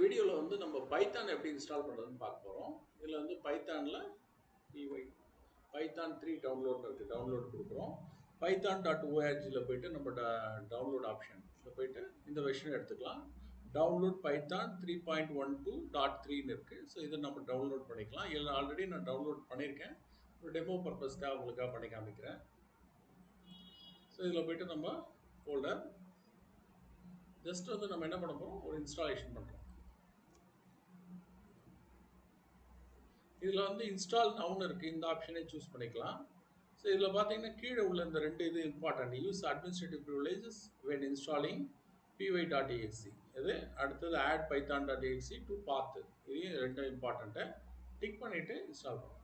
வீடியோவில் வந்து நம்ம பைத்தான் எப்படி இன்ஸ்டால் பண்ணுறதுன்னு பார்க்க போகிறோம். இதில் வந்து பைத்தானில் பைத்தான் 3 டவுன்லோட் இருக்குது, டவுன்லோட் கொடுக்குறோம். python.orgல போயிட்டு நம்ம டவுன்லோட் ஆப்ஷன் போயிட்டு இந்த வெர்ஷன் எடுத்துக்கலாம். டவுன்லோட் பைத்தான் 3.12.3ன்னு இருக்குது. ஸோ இதை நம்ம டவுன்லோட் பண்ணிக்கலாம். இதில் ஆல்ரெடி நான் டவுன்லோட் பண்ணியிருக்கேன். ஒரு டெமோ பர்பஸ்க்காக உங்களுக்காக பண்ணி காமிக்கிறேன். ஸோ இதில் போயிட்டு நம்ம ஃபோல்டர் ஜஸ்ட் வந்து நம்ம என்ன பண்ண போகிறோம், ஒரு இன்ஸ்டாலேஷன் பண்ணுறோம். இதில் வந்து இன்ஸ்டால் நவுன்னு இருக்குது, இந்த ஆப்ஷனே சூஸ் பண்ணிக்கலாம். ஸோ இதில் பார்த்தீங்கன்னா கீழே உள்ள இந்த ரெண்டு இது important. Use administrative privileges when installing py.exe. இது அடுத்தது add python.exe to path. இது ரெண்டு இம்பார்ட்டண்ட்டை டிக் பண்ணிவிட்டு இன்ஸ்டால் பண்ணுவோம்.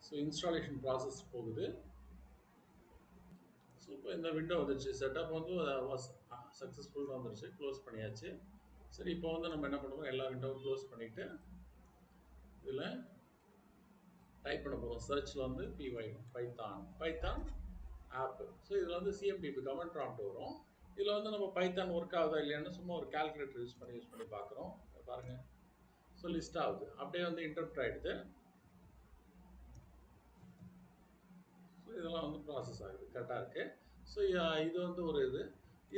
ஸோ இன்ஸ்டாலேஷன் ப்ராசஸ் போகுது. ஸோ இப்போ இந்த விண்டோ வந்துருச்சு. செட்டப் வந்து சக்ஸஸ்ஃபுல்லாக வந்துருச்சு. க்ளோஸ் பண்ணியாச்சு. சரி, இப்போ வந்து நம்ம என்ன பண்ணுவோம், எல்லா விண்டோவும் க்ளோஸ் பண்ணிவிட்டு இதில் டைப் பண்ண போகிறோம். சர்ச்சில் வந்து பைத்தான் ஆப். ஸோ இதில் வந்து சிஎம்டிபி கமெண்ட் ப்ராம்ப்ட் வரும். இதில் வந்து நம்ம பைத்தான் ஒர்க் ஆகுதா இல்லையான்னு சும்மா ஒரு கால்குலேட்டர் யூஸ் பண்ணி பார்க்குறோம். பாருங்கள், ஸோ லிஸ்ட் ஆகுது. அப்படியே வந்து இன்டர்ப்ட் ஆகிடுது. ஸோ இதெல்லாம் வந்து ப்ராசஸ் ஆகுது, கரெக்டாக இருக்குது. ஸோ இது வந்து ஒரு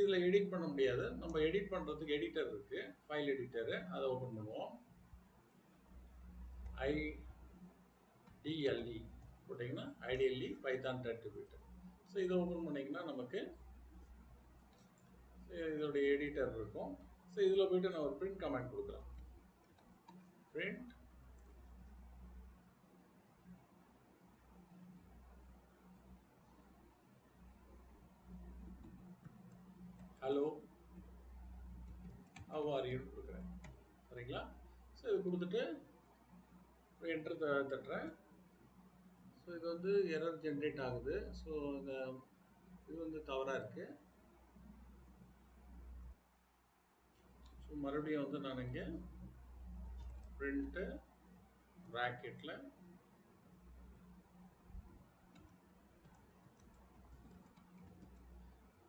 இதில் எடிட் பண்ண முடியாது. நம்ம எடிட் பண்ணுறதுக்கு எடிட்டர் இருக்குது, ஃபைல் எடிட்டரு. அதை ஓப்பன் பண்ணுவோம். IDLE போட்டிங்கன்னா ஐடிஎல்இ பைத்தான் டிரிபியூட்டர். ஸோ இதை ஓப்பன் பண்ணிங்கன்னா நமக்கு இதோடைய எடிட்டர் இருக்கும். ஸோ இதில் போய்ட்டு நான் ஒரு பிரிண்ட் கமெண்ட் கொடுக்குறேன். Print hello how are you கொடுக்குறேன். சரிங்களா? ஸோ இது கொடுத்துட்டு என்டர் தட்டுறேன். ஸோ இது வந்து எரர் ஜென்ரேட் ஆகுது. ஸோ இது வந்து தவறாக இருக்குது. ஸோ மறுபடியும் வந்து நான் இங்கே பிரிண்ட்டு ப்ராக்கெட்டில்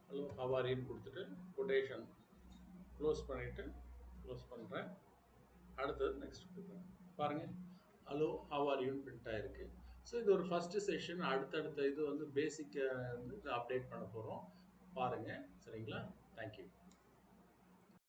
ஹலோ ஹவ் ஆர் யூன்னு கொடுத்துட்டு கொட்டேஷன் க்ளோஸ் பண்ணிவிட்டு க்ளோஸ் பண்ணுறேன். அடுத்தது நெக்ஸ்ட் கொடுக்குறேன். பாருங்கள், ஹலோ ஹவ் ஆர் யூன்னு பிரிண்ட் ஆகிருக்கு. ஸோ இது ஒரு ஃபஸ்ட்டு செஷன். அடுத்தடுத்த இது வந்து பேசிக்கை வந்து அப்டேட் பண்ண போகிறோம். பாருங்கள், சரிங்களா? தேங்க்யூ.